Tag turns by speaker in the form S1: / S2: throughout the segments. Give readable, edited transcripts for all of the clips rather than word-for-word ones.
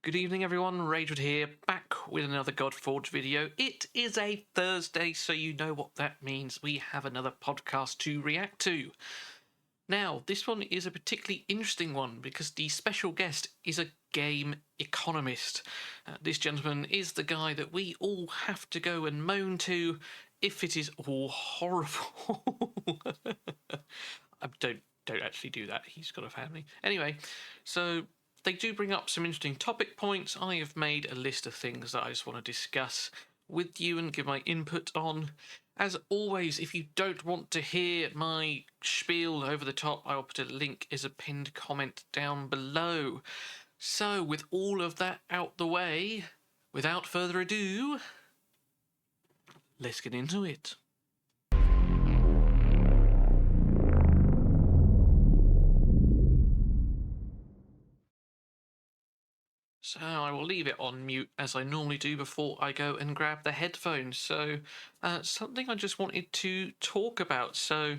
S1: Good evening, everyone. Ragewood here, back with another Godforge video. It is a Thursday, so you know what that means. We have another podcast to react to. Now, this one is a particularly interesting one because the special guest is a game economist. This gentleman is the guy that we all have to go and moan to if it is all horrible. Don't actually do that. He's got a family. Anyway, so they do bring up some interesting topic points. I have made a list of things that I just want to discuss with you and give my input on. As always, if you don't want to hear my spiel over the top, I will put a link as a pinned comment down below. So, with all of that out the way, without further ado, let's get into it. So I will leave it on mute as I normally do before I go and grab the headphones. So something I just wanted to talk about. So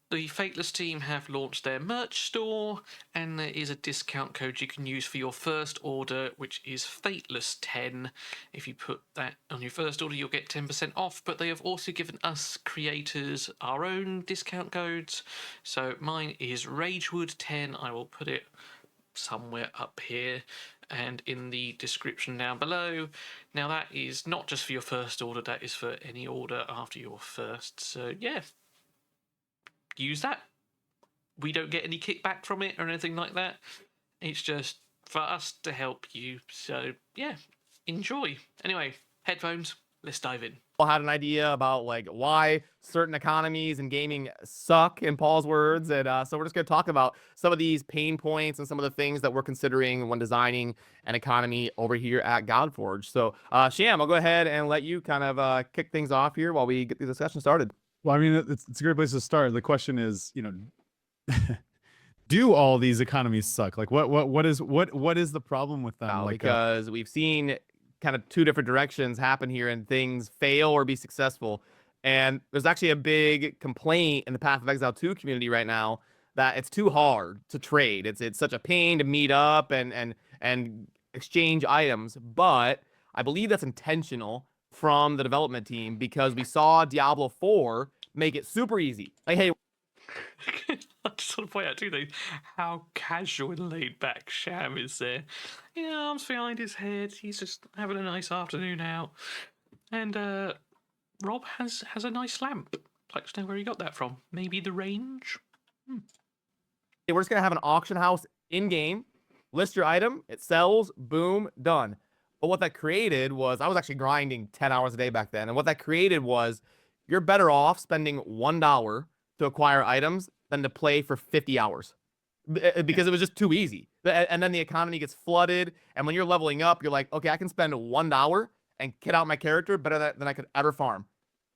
S1: the Fateless team have launched their merch store, and there is a discount code you can use for your first order, which is Fateless10. If you put that on your first order, you'll get 10% off, but they have also given us creators our own discount codes. So mine is Ragewood10. I will put it somewhere up here and in the description down below. Now that is not just for your first order, that is for any order after your first. So yeah, use that. We don't get any kickback from it or anything like that. It's just for us to help you. So yeah, enjoy. Anyway, headphones, let's dive in.
S2: Had an idea about like why certain economies and gaming suck, in Paul's words, and so we're just going to talk about some of these pain points and some of the things that we're considering when designing an economy over here at Godforge. So Sham, I'll go ahead and let you kind of kick things off here while we get the discussion started.
S3: Well, I mean, it's a great place to start. The question is, do all these economies suck? Like, what is the problem with them?
S2: Well, because we've seen kind of two different directions happen here, and things fail or be successful. And there's actually a big complaint in the Path of Exile 2 community right now that it's too hard to trade. It's such a pain to meet up and exchange items. But I believe that's intentional from the development team, because we saw Diablo 4 make it super easy. Like, hey,
S1: I just want to point out two things. How casual and laid back Sham is there. Arms behind his head. He's just having a nice afternoon out. And Rob has a nice lamp. I'd like to know where he got that from. Maybe the range?
S2: we're just going to have an auction house in-game, list your item, it sells, boom, done. But what that created was, I was actually grinding 10 hours a day back then, and what that created was, you're better off spending $1 to acquire items than to play for 50 hours. Because it was just too easy. And then the economy gets flooded, and when you're leveling up, you're like, okay, I can spend $1 and kit out my character better than I could ever farm.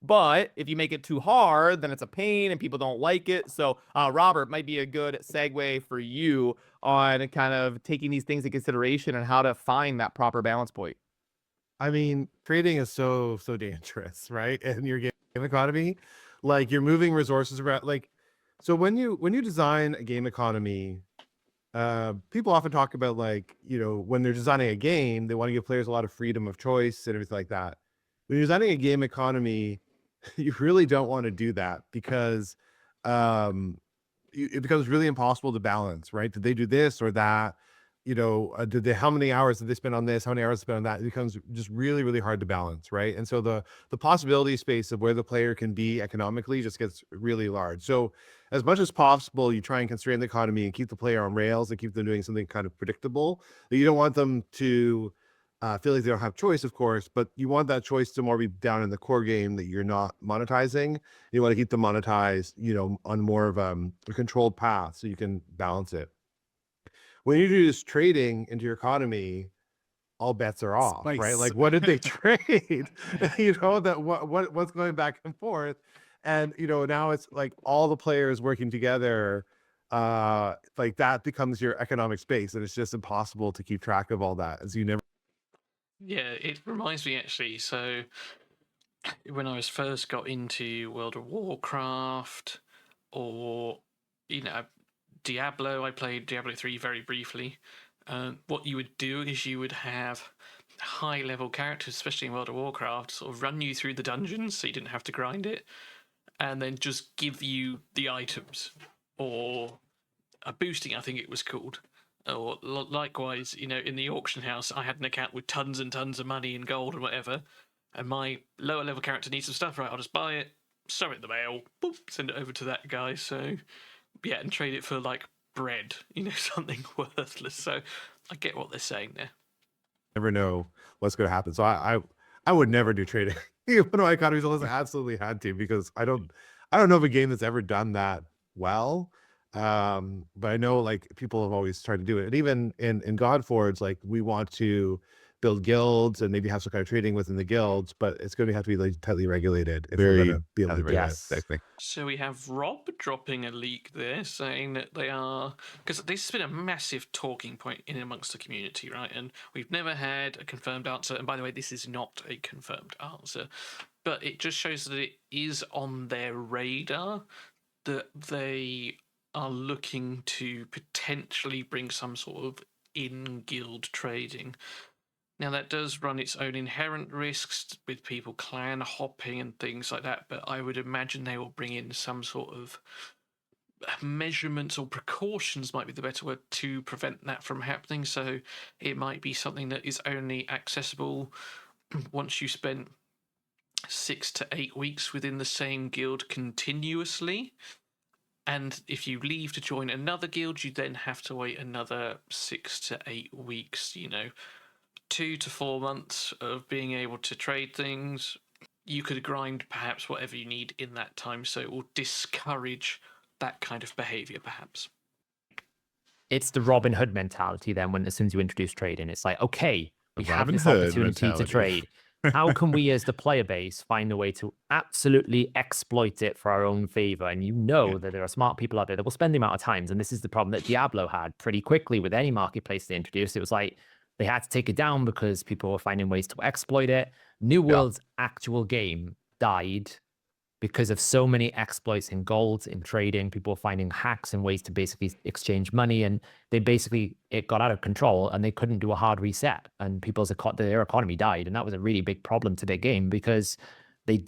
S2: But if you make it too hard, then it's a pain and people don't like it. So Robert, might be a good segue for you on kind of taking these things into consideration and how to find that proper balance point.
S4: I mean, trading is so dangerous, right? And your game economy, like you're moving resources around. Like, so when you design a game economy, people often talk about like, when they're designing a game, they want to give players a lot of freedom of choice and everything like that. When you're designing a game economy, you really don't want to do that, because it becomes really impossible to balance, right? Did they do this or that? How many hours did they spend on this? How many hours spent on that? It becomes just really hard to balance, right? And so the possibility space of where the player can be economically just gets really large. So as much as possible, you try and constrain the economy and keep the player on rails and keep them doing something kind of predictable. You don't want them to feel like they don't have choice, of course, but you want that choice to more be down in the core game that you're not monetizing. You want to keep them monetized, on more of a controlled path so you can balance it. When you do this trading into your economy, all bets are off, right? Like, what did they trade? That what's going back and forth, and now it's like all the players working together. Like that becomes your economic space, and it's just impossible to keep track of all that, as you never.
S1: Yeah, it reminds me actually. So when I was first got into World of Warcraft, or Diablo, I played Diablo 3 very briefly. what you would do is you would have high-level characters, especially in World of Warcraft, sort of run you through the dungeons so you didn't have to grind it, and then just give you the items, or a boosting, I think it was called. Or likewise, in the auction house, I had an account with tons and tons of money and gold and whatever, and my lower level character needs some stuff, right? I'll just buy it, sew it in the mail, boop, send it over to that guy. So, yeah, and trade it for like bread, something worthless. So, I get what they're saying there.
S4: Never know what's going to happen. So I would never do trading. One of my economies unless I absolutely had to, because I don't know of a game that's ever done that well. But I know like people have always tried to do it. And even in Godforge, like we want to build guilds and maybe have some kind of trading within the guilds, but it's going to have to be like tightly regulated if we're going to be able to do
S3: yes.
S4: that.
S1: So we have Rob dropping a leak there saying that they are, because this has been a massive talking point in amongst the community, right? And we've never had a confirmed answer. And by the way, this is not a confirmed answer, but it just shows that it is on their radar that they are looking to potentially bring some sort of in-guild trading. Now, that does run its own inherent risks with people clan hopping and things like that, but I would imagine they will bring in some sort of measurements or precautions, might be the better word, to prevent that from happening. So it might be something that is only accessible once you spent 6 to 8 weeks within the same guild continuously. And if you leave to join another guild, you then have to wait another 6 to 8 weeks, 2 to 4 months of being able to trade things. You could grind perhaps whatever you need in that time, so it will discourage that kind of behavior, perhaps.
S5: It's the Robin Hood mentality then when as soon as you introduce trading, it's like, okay, we have
S3: Robin
S5: this
S3: Hood
S5: opportunity
S3: mentality.
S5: to trade. How can we as the player base find a way to absolutely exploit it for our own favor? And that there are smart people out there that will spend the amount of times. And this is the problem that Diablo had pretty quickly with any marketplace they introduced. It was like they had to take it down because people were finding ways to exploit it. New World's actual game died because of so many exploits in gold, in trading. People were finding hacks and ways to basically exchange money, and it got out of control, and they couldn't do a hard reset, and their economy died, and that was a really big problem to their game because they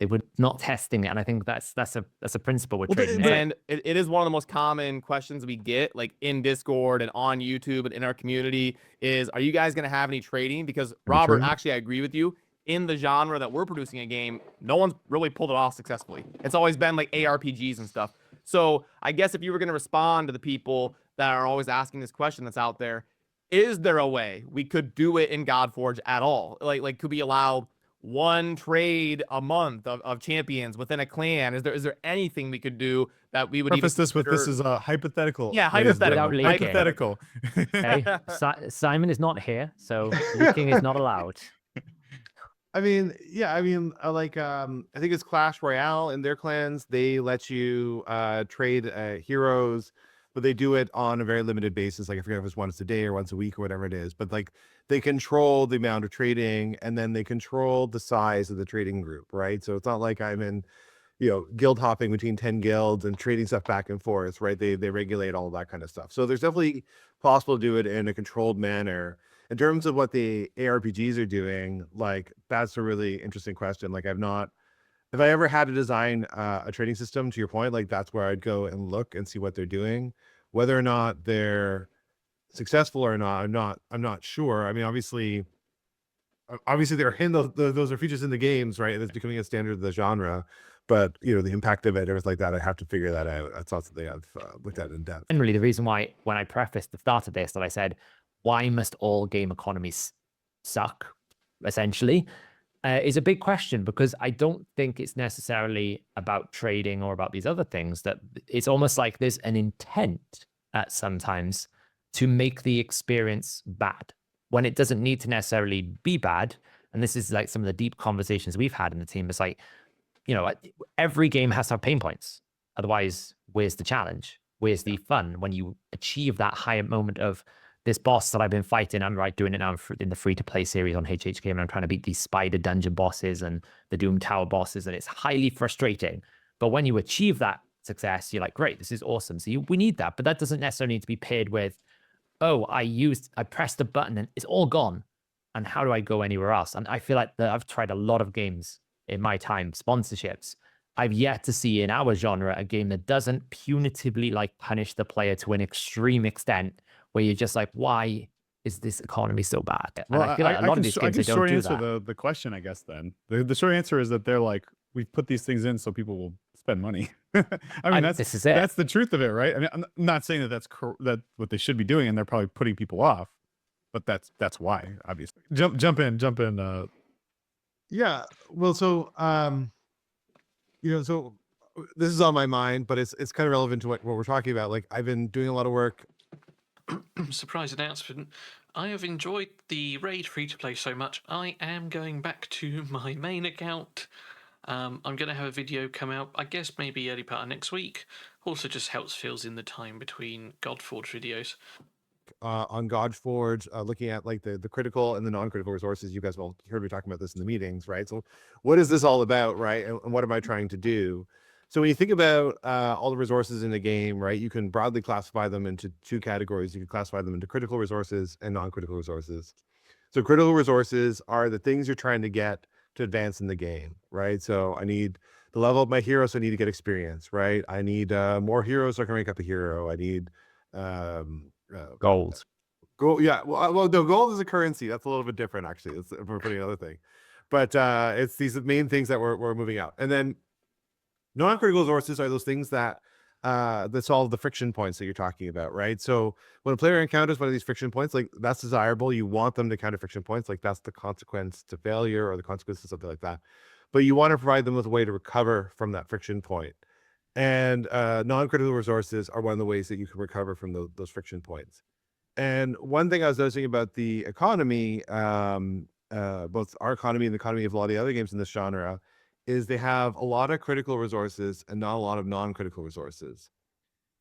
S5: were not testing it, and I think that's a principle with trading.
S2: And it is one of the most common questions we get, like in Discord and on YouTube and in our community, is are you guys going to have any trading? Because Robert, actually, I agree with you. In the genre that we're producing a game, no one's really pulled it off successfully. It's always been like ARPGs and stuff. So I guess if you were going to respond to the people that are always asking this question that's out there, is there a way we could do it in Godforge at all? Like could we allow one trade a month of champions within a clan? Is there anything we could do that we would
S3: Preface
S2: even
S3: this with this is a hypothetical.
S2: Yeah, hypothetical.
S5: Without leaking.
S3: Hypothetical.
S5: Okay, Simon is not here, so leaking is not allowed.
S4: I mean, yeah, I mean, I think it's Clash Royale in their clans. They let you trade heroes, but they do it on a very limited basis. Like I forget if it's once a day or once a week or whatever it is. But like they control the amount of trading, and then they control the size of the trading group, right? So it's not like I'm in, guild hopping between 10 guilds and trading stuff back and forth, right? They regulate all that kind of stuff. So there's definitely possible to do it in a controlled manner. In terms of what the ARPGs are doing, like that's a really interesting question. Like if I ever had to design a trading system, to your point, like that's where I'd go and look and see what they're doing. Whether or not they're successful or not, I'm not sure. I mean, obviously they're in those are features in the games, right? It's becoming a standard of the genre. But the impact of it, everything like that, I have to figure that out. That's not something I've looked at in depth.
S5: And really, the reason why when I prefaced the start of this that I said, why must all game economies suck, essentially, is a big question, because I don't think it's necessarily about trading or about these other things. That it's almost like there's an intent at sometimes to make the experience bad when it doesn't need to necessarily be bad. And this is like some of the deep conversations we've had in the team. It's like, every game has to have pain points. Otherwise, where's the challenge? Where's the fun when you achieve that higher moment of this boss that I've been fighting? I'm doing it now in the free-to-play series on HHK, and I'm trying to beat these spider dungeon bosses and the Doom Tower bosses, and it's highly frustrating. But when you achieve that success, you're like, great, this is awesome. So we need that, but that doesn't necessarily need to be paired with oh, I pressed a button and it's all gone. And how do I go anywhere else? And I feel like I've tried a lot of games in my time, sponsorships. I've yet to see in our genre a game that doesn't punitively like punish the player to an extreme extent where you're just like, why is this economy so bad? And
S3: Well,
S5: I feel like a lot of these
S3: I
S5: games,
S3: can
S5: they don't
S3: short
S5: do
S3: answer
S5: that.
S3: the question, I guess. Then the short answer is that they're like, we've put these things in so people will spend money. I mean,
S5: And this is it.
S3: that's the truth of it, right? I mean, I'm not saying that that what they should be doing, and they're probably putting people off, but that's why, obviously. Jump in.
S4: Yeah. Well, so so this is on my mind, but it's kind of relevant to what we're talking about. Like, I've been doing a lot of work.
S1: Surprise announcement. I have enjoyed the Raid free-to-play so much, I am going back to my main account. I'm going to have a video come out, I guess maybe early part of next week. Also just helps fills in the time between Godforge videos.
S4: On Godforge, looking at like the critical and the non-critical resources. You guys have all heard me talking about this in the meetings, right? So what is this all about, right? And what am I trying to do? So when you think about all the resources in the game, right, you can broadly classify them into two categories. You can classify them into critical resources and non-critical resources. So critical resources are the things you're trying to get to advance in the game, right? So I need the level of my hero, so I need to get experience, right? I need more heroes so I can rank up a hero. I need
S5: Gold.
S4: gold. Yeah, well, no, gold is a currency. That's a little bit different, actually. It's we're putting another thing, but it's these main things that we're moving out, and then non-critical resources are those things that solve the friction points that you're talking about, right? So when a player encounters one of these friction points, like that's desirable. You want them to counter friction points, like that's the consequence to failure or the consequence to something like that. But you want to provide them with a way to recover from that friction point. And non-critical resources are one of the ways that you can recover from those friction points. And one thing I was noticing about the economy, both our economy and the economy of a lot of the other games in this genre, is they have a lot of critical resources and not a lot of non-critical resources.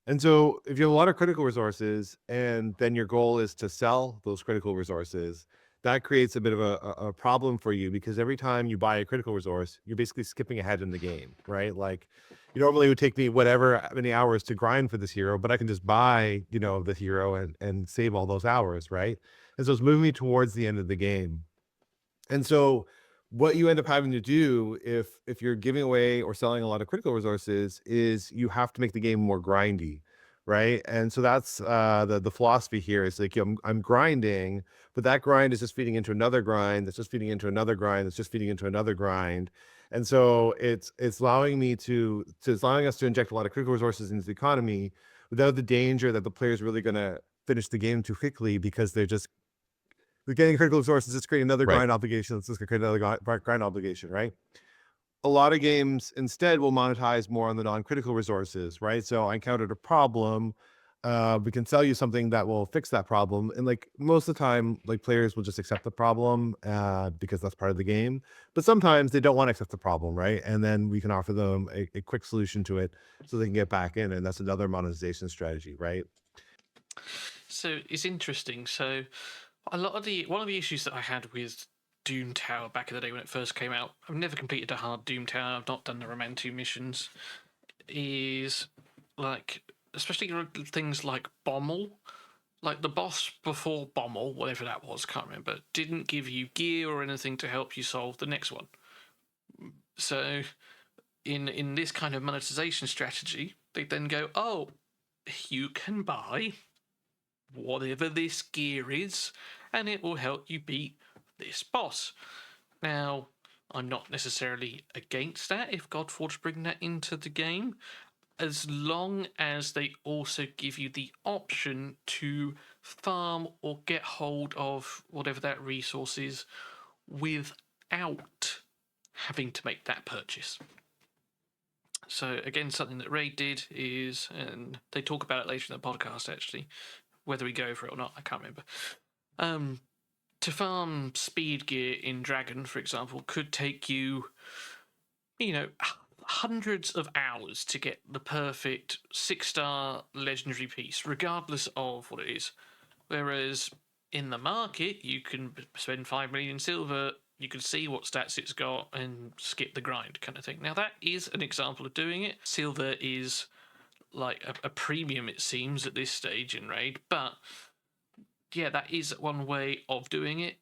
S4: And so if you have a lot of critical resources and then your goal is to sell those critical resources, that creates a bit of a problem for you, because every time you buy a critical resource, you're basically skipping ahead in the game, right? Like, you normally would take me whatever many hours to grind for this hero, but I can just buy, the hero and save all those hours, right? And so it's moving me towards the end of the game. And so what you end up having to do if you're giving away or selling a lot of critical resources is you have to make the game more grindy, right? And so that's the philosophy here is like, I'm grinding, but that grind is just feeding into another grind, that's just feeding into another grind, that's just feeding into another grind. And so it's allowing me it's allowing us to inject a lot of critical resources into the economy without the danger that the player's really going to finish the game too quickly, because they're getting critical resources. It's creating another
S3: Right.
S4: grind obligation. Let's just create another grind obligation, right? A lot of games instead will monetize more on the non-critical resources, right? So I encountered a problem. We can sell you something that will fix that problem. And like most of the time, like players will just accept the problem because that's part of the game. But sometimes they don't want to accept the problem, right? And then we can offer them a quick solution to it so they can get back in. And that's another monetization strategy, right?
S1: So it's interesting. So one of the issues that I had with Doom Tower back in the day when it first came out, I've never completed a hard Doom Tower. I've not done the Remand 2 missions. Is like, especially things like Bommel, like the boss before Bommel, whatever that was, can't remember, didn't give you gear or anything to help you solve the next one. So in this kind of monetization strategy, they then go, oh, you can buy whatever this gear is, and it will help you beat this boss. Now, I'm not necessarily against that if Godforge bring that into the game, as long as they also give you the option to farm or get hold of whatever that resource is without having to make that purchase. So again, something that Raid did is, and they talk about it later in the podcast actually, whether we go for it or not, I can't remember. To farm speed gear in Dragon, for example, could take you, hundreds of hours to get the perfect 6-star legendary piece, regardless of what it is. Whereas in the market, you can spend 5 million silver, you can see what stats it's got, and skip the grind kind of thing. Now, that is an example of doing it. Silver is like a premium, it seems, at this stage in Raid, but yeah, that is one way of doing it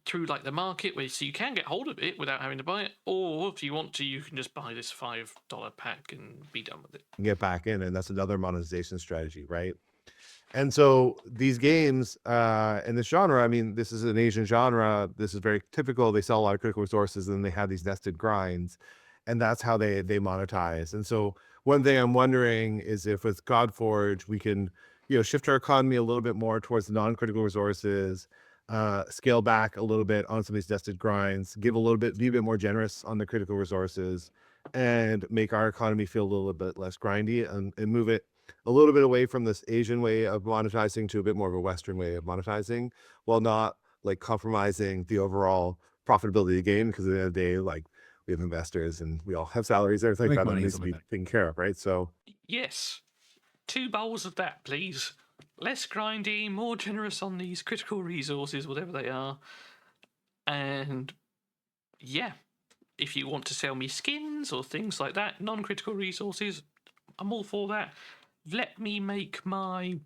S1: through like the market, where so you can get hold of it without having to buy it, or if you want to, you can just buy this $5 pack and be done with it.
S4: Get back in, and that's another monetization strategy, right? And so these games in this genre, I mean, this is an Asian genre. This is very typical. They sell a lot of critical resources, and they have these nested grinds, and that's how they monetize. And so one thing I'm wondering is if with Godforge we can, shift our economy a little bit more towards the non-critical resources, scale back a little bit on some of these nested grinds, be a bit more generous on the critical resources, and make our economy feel a little bit less grindy, and move it a little bit away from this Asian way of monetizing to a bit more of a Western way of monetizing, while not like compromising the overall profitability of the game. Because at the end of the day, like, we have investors and we all have salaries, everything
S3: Make
S4: like that
S3: money,
S4: needs to
S3: something
S4: be
S3: like that.
S4: taken care of, right? So
S1: Yes, 2 bowls of that, please. Less grindy, more generous on these critical resources, whatever they are. And yeah, if you want to sell me skins or things like that, non-critical resources, I'm all for that. Let me make my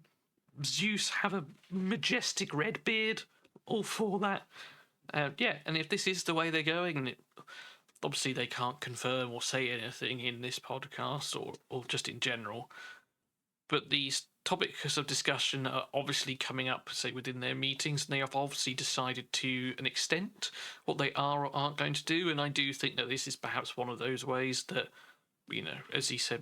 S1: Zeus have a majestic red beard, all for that. Yeah, and if this is the way they're going, and obviously they can't confirm or say anything in this podcast or just in general, but these topics of discussion are obviously coming up, say, within their meetings, and they have obviously decided to an extent what they are or aren't going to do. And I do think that this is perhaps one of those ways that, as he said,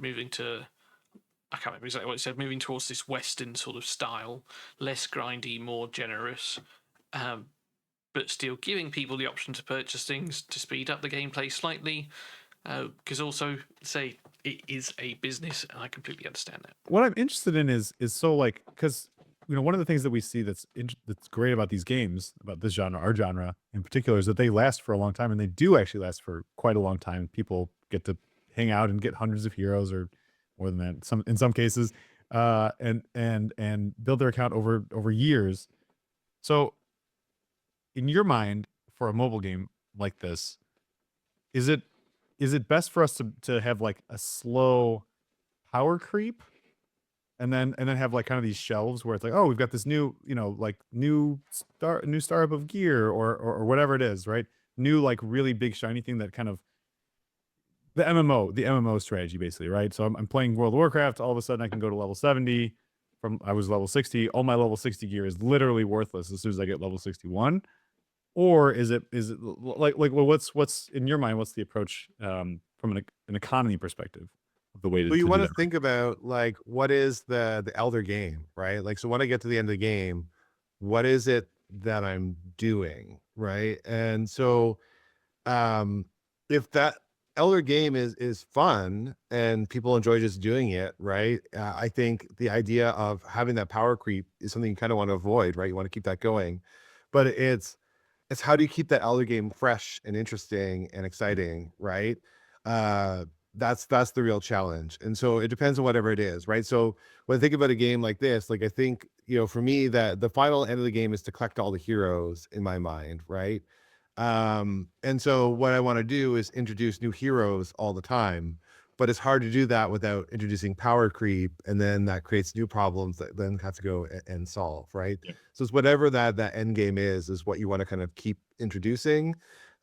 S1: I can't remember exactly what he said, moving towards this Western sort of style, less grindy, more generous, but still giving people the option to purchase things to speed up the gameplay slightly. Because also, say, it is a business, and I completely understand that.
S3: What I'm interested in is so like, because one of the things that we see that's great about these games, about this genre, our genre in particular, is that they last for a long time, and they do actually last for quite a long time. People get to hang out and get hundreds of heroes, or more than that, in some cases, and build their account over years. So, in your mind, for a mobile game like this, is it best for us to have like a slow power creep, and then have like kind of these shelves where it's like, oh, we've got this new, like new startup of gear, or whatever it is, right? New, like, really big shiny thing that kind of the MMO strategy, basically, right? So I'm playing World of Warcraft. All of a sudden, I can go to level 70 from I was level 60. All my level 60 gear is literally worthless as soon as I get level 61. Or is it like well, what's in your mind? What's the approach from an economy perspective of the way to
S4: well, you
S3: do
S4: want to
S3: that?
S4: think about, like, what is the elder game, right? Like, so when I get to the end of the game, what is it that I'm doing, right? And so if that elder game is fun and people enjoy just doing it, right? I think the idea of having that power creep is something you kind of want to avoid, right? You want to keep that going, but it's how do you keep that elder game fresh and interesting and exciting, right? That's the real challenge. And so it depends on whatever it is, right? So when I think about a game like this, like, I think, for me, that the final end of the game is to collect all the heroes in my mind, right? And so what I want to do is introduce new heroes all the time, but it's hard to do that without introducing power creep, and then that creates new problems that then have to go and solve, right?
S3: Yeah.
S4: So it's whatever that end game is what you want to kind of keep introducing,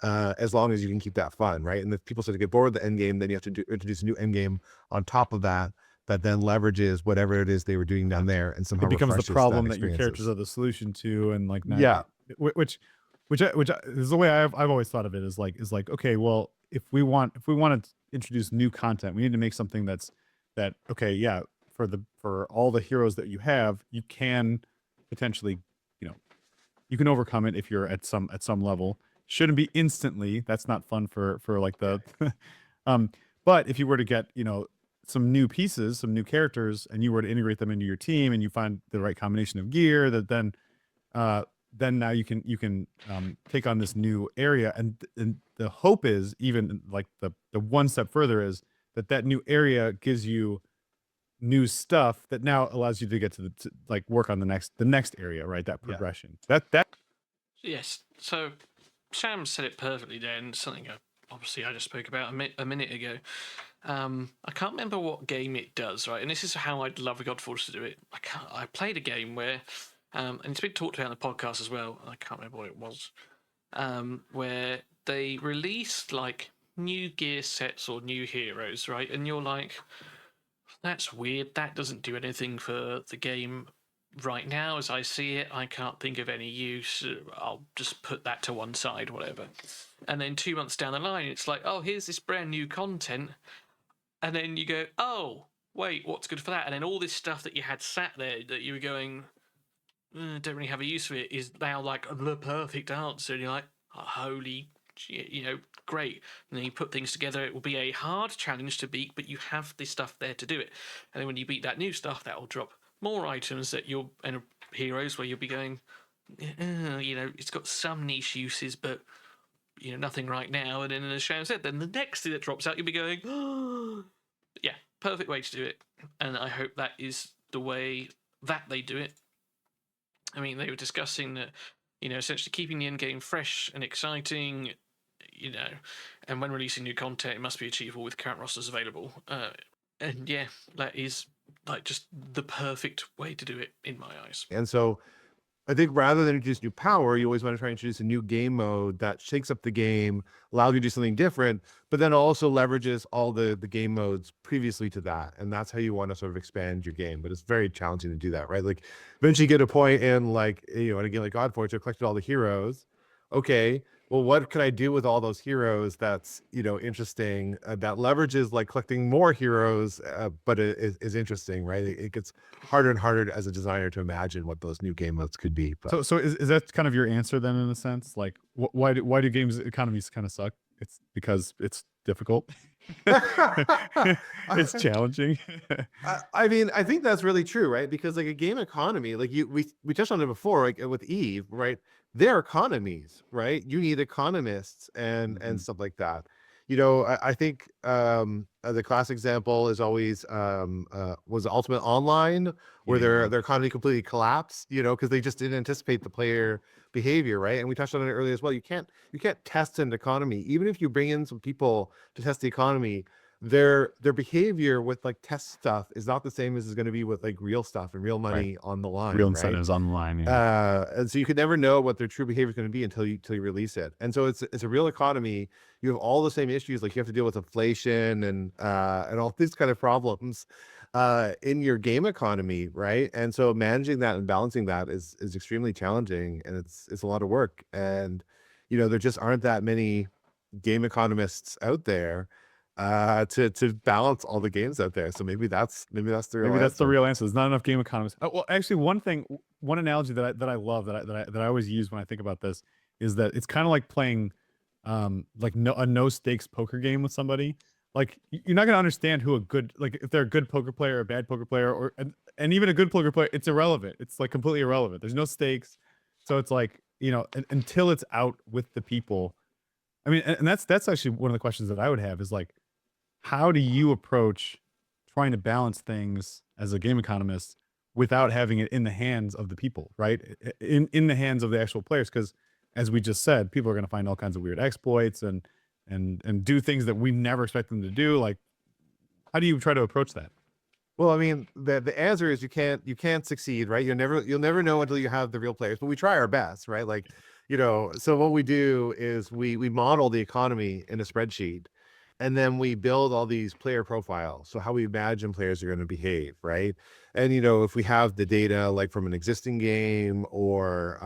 S4: as long as you can keep that fun, right? And if people start to get bored with the end game, then you have to introduce a new end game on top of that then leverages whatever it is they were doing down there and somehow
S3: It becomes the
S4: refreshes
S3: problem that your
S4: experiences.
S3: characters are the solution to, and like not,
S4: Yeah.
S3: which is the way I've always thought of it, is like okay, well, if we want to introduce new content, we need to make something that okay, yeah, for all the heroes that you have, you can potentially, you can overcome it if you're at some level. Shouldn't be instantly. That's not fun for like the but if you were to get, some new pieces, some new characters, and you were to integrate them into your team, and you find the right combination of gear, that then now you can take on this new area, and the hope is, even like the one step further, is that new area gives you new stuff that now allows you to get to like work on the next area, right? That progression. That
S1: Yes. So Sam said it perfectly there, and something obviously I just spoke about a minute ago. I can't remember what game it does, right? And this is how I'd love Godforge to do it. I played a game where and it's been talked about in the podcast as well. I can't remember what it was, where they released like new gear sets or new heroes, right? And you're like, that's weird. That doesn't do anything for the game right now as I see it. I can't think of any use. I'll just put that to one side, whatever. And then 2 months down the line, it's like, oh, here's this brand new content. And then you go, oh, wait, what's good for that? And then all this stuff that you had sat there that you were going, don't really have a use for it, is now like the perfect answer. And you're like, oh, holy, great. And then you put things together. It will be a hard challenge to beat, but you have this stuff there to do it. And then when you beat that new stuff, that will drop more items that you'll, and heroes where you'll be going, it's got some niche uses, but nothing right now. And then as Sharon said, then the next thing that drops out, you'll be going, oh, yeah, perfect way to do it. And I hope that is the way that they do it. I mean, they were discussing that, essentially keeping the end game fresh and exciting, and when releasing new content, it must be achievable with current rosters available. And yeah, that is like just the perfect way to do it in my eyes.
S4: And so I think rather than introduce new power, you always want to try and introduce a new game mode that shakes up the game, allows you to do something different, but then also leverages all the game modes previously to that. And that's how you want to sort of expand your game. But it's very challenging to do that, right? Like eventually you get a point in like, in a game like Godforge, I've collected all the heroes. Okay, well, what can I do with all those heroes that's, interesting, that leverages like collecting more heroes, but it is interesting, right? It gets harder and harder as a designer to imagine what those new game modes could be. But
S3: So is that kind of your answer then, in a sense? Like, why do games economies kind of suck? It's because it's difficult. It's challenging.
S4: I mean, I think that's really true, right? Because like a game economy, like we touched on it before, like with Eve, right? They're economies, right? You need economists and stuff like that. I think the classic example is always was Ultimate Online, where
S3: Yeah.
S4: their economy completely collapsed, because they just didn't anticipate the player behavior, right? And we touched on it earlier as well. You can't test an economy, even if you bring in some people to test the economy. Their behavior with like test stuff is not the same as is going to be with like real stuff and real money on the line,
S3: Real
S4: right?
S3: incentives on the line. Yeah.
S4: And so you could never know what their true behavior is going to be until you release it. And so it's a real economy. You have all the same issues, like you have to deal with inflation and all these kind of problems in your game economy, right? And so managing that and balancing that is extremely challenging, and it's a lot of work. And there just aren't that many game economists out there to balance all the games out there. So maybe that's the real
S3: Maybe that's the
S4: answer.
S3: real answer. There's not enough game economists. Well, actually, one analogy that I love that I always use when I think about this is that it's kind of like playing like a no stakes poker game with somebody. Like you're not gonna understand who if they're a good poker player or a bad poker player, and even a good poker player, it's irrelevant. It's like completely irrelevant. There's no stakes, so it's like until it's out with the people. I mean, and that's actually one of the questions that I would have is like, how do you approach trying to balance things as a game economist without having it in the hands of the people, right? In the hands of the actual players, because as we just said, people are going to find all kinds of weird exploits and do things that we never expect them to do. Like, how do you try to approach that?
S4: Well, I mean, the answer is you can't succeed, right? You'll never know until you have the real players, but we try our best, right? Like, so what we do is we model the economy in a spreadsheet, and then we build all these player profiles. So how we imagine players are going to behave, right? And if we have the data like from an existing game or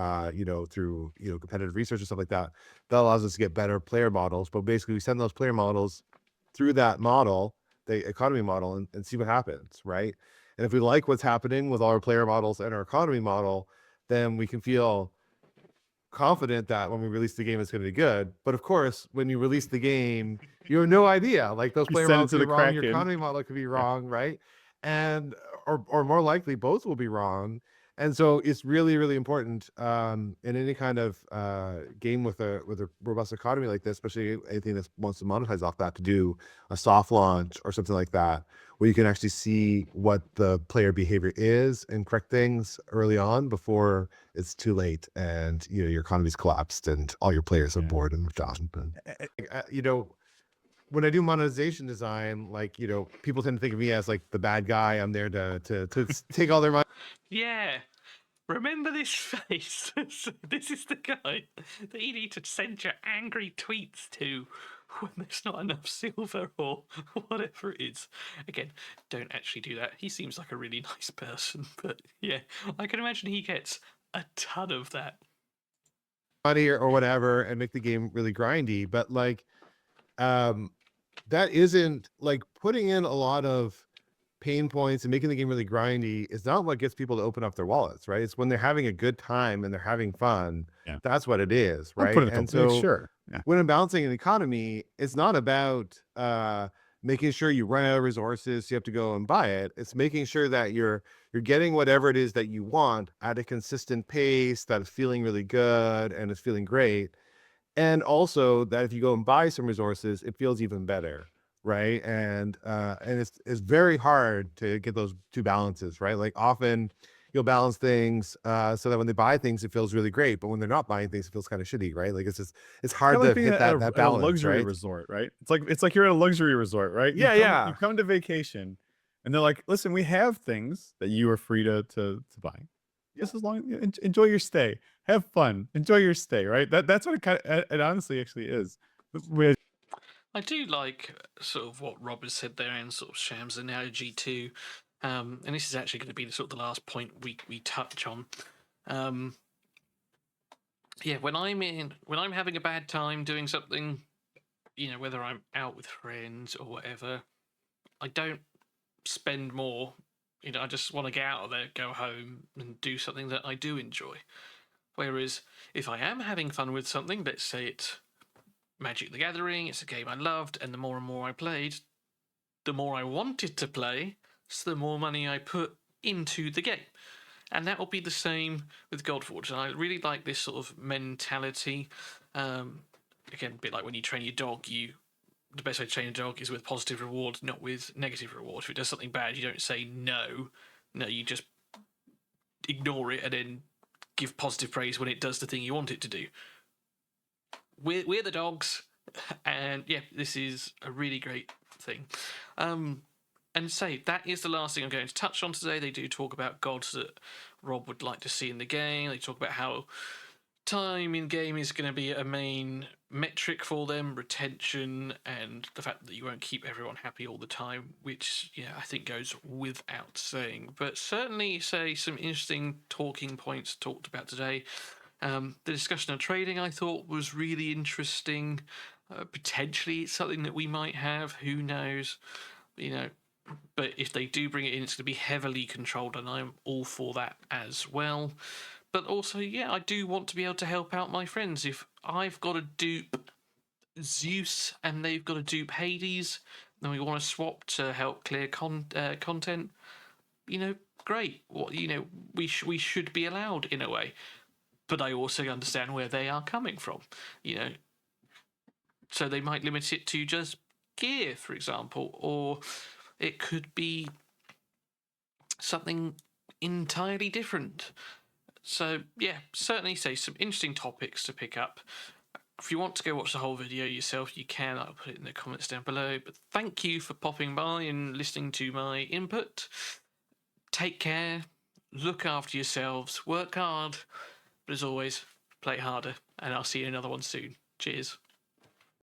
S4: through competitive research and stuff like that, that allows us to get better player models. But basically, we send those player models through that model, the economy model, and see what happens, right? And if we like what's happening with all our player models and our economy model, then we can feel confident that when we release the game, it's going to be good. But of course, when you release the game, you have no idea. Like those
S3: You
S4: player
S3: send it
S4: models
S3: to
S4: could be
S3: the
S4: wrong, your
S3: Kraken.
S4: economy model could be wrong, right? And or more likely, both will be wrong. And so it's really, really important in any kind of game with a robust economy like this, especially anything that wants to monetize off that, to do a soft launch or something like that, where you can actually see what the player behavior is and correct things early on before it's too late and your economy's collapsed and all your players are bored and done. When I do monetization design, like people tend to think of me as like the bad guy. I'm there to take all their money.
S1: Yeah. Remember this face. This is the guy that you need to send your angry tweets to when there's not enough silver or whatever it is. Again, don't actually do that. He seems like a really nice person, but yeah, I can imagine he gets a ton of that.
S4: Money or whatever and make the game really grindy. But like, that isn't like putting in a lot of pain points and making the game really grindy is not what gets people to open up their wallets, right? It's when they're having a good time and they're having fun.
S3: Yeah.
S4: That's what it is,
S3: I'll
S4: right?
S3: put it
S4: And
S3: yeah,
S4: so
S3: sure. Yeah.
S4: when I'm balancing an economy, it's not about making sure you run out of resources, so you have to go and buy it. It's making sure that you're getting whatever it is that you want at a consistent pace that is feeling really good and is feeling great. And also that if you go and buy some resources, it feels even better, right? And it's very hard to get those two balances, right? Like often you'll balance things so that when they buy things, it feels really great, but when they're not buying things, it feels kind of shitty, right? Like it's hard
S3: Kinda
S4: to
S3: like being
S4: hit
S3: at
S4: that
S3: at a
S4: balance,
S3: luxury
S4: right?
S3: resort, right? It's like you're at a luxury resort, right?
S4: Yeah, yeah.
S3: You come to vacation, and they're like, "Listen, we have things that you are free to buy. Just as long enjoy your stay, have fun, enjoy your stay." Right? That's what it honestly actually is. With
S1: I do like sort of what Rob has said there and sort of Sham's analogy too. And this is actually going to be the sort of the last point we touch on. Yeah, when I'm having a bad time doing something, whether I'm out with friends or whatever, I don't spend more. I just want to get out of there, go home, and do something that I do enjoy. Whereas if I am having fun with something, let's say it's Magic the Gathering, it's a game I loved, and the more and more I played, the more I wanted to play, so the more money I put into the game. And that will be the same with Godforge. And I really like this sort of mentality. Again, a bit like when you train your dog, the best way to train a dog is with positive reward, not with negative reward. If it does something bad, you don't say no. No, you just ignore it and then give positive praise when it does the thing you want it to do. We're the dogs, and yeah, this is a really great thing. And say that is the last thing I'm going to touch on today. They do talk about gods that Rob would like to see in the game. They talk about how time in game is going to be a main metric for them, retention, and the fact that you won't keep everyone happy all the time, which I think goes without saying. But certainly, say some interesting talking points talked about today. The discussion of trading I thought was really interesting. Potentially, it's something that we might have. Who knows? But if they do bring it in, it's going to be heavily controlled, and I'm all for that as well. But also, I do want to be able to help out my friends. If I've got to dupe Zeus and they've got to dupe Hades, then we want to swap to help clear content. Great. We should be allowed in a way. But I also understand where they are coming from. So they might limit it to just gear, for example, or it could be something entirely different. So, certainly say some interesting topics to pick up. If you want to go watch the whole video yourself, you can. I'll put it in the comments down below. But thank you for popping by and listening to my input. Take care, look after yourselves, work hard, but as always, play harder. And I'll see you in another one soon. Cheers.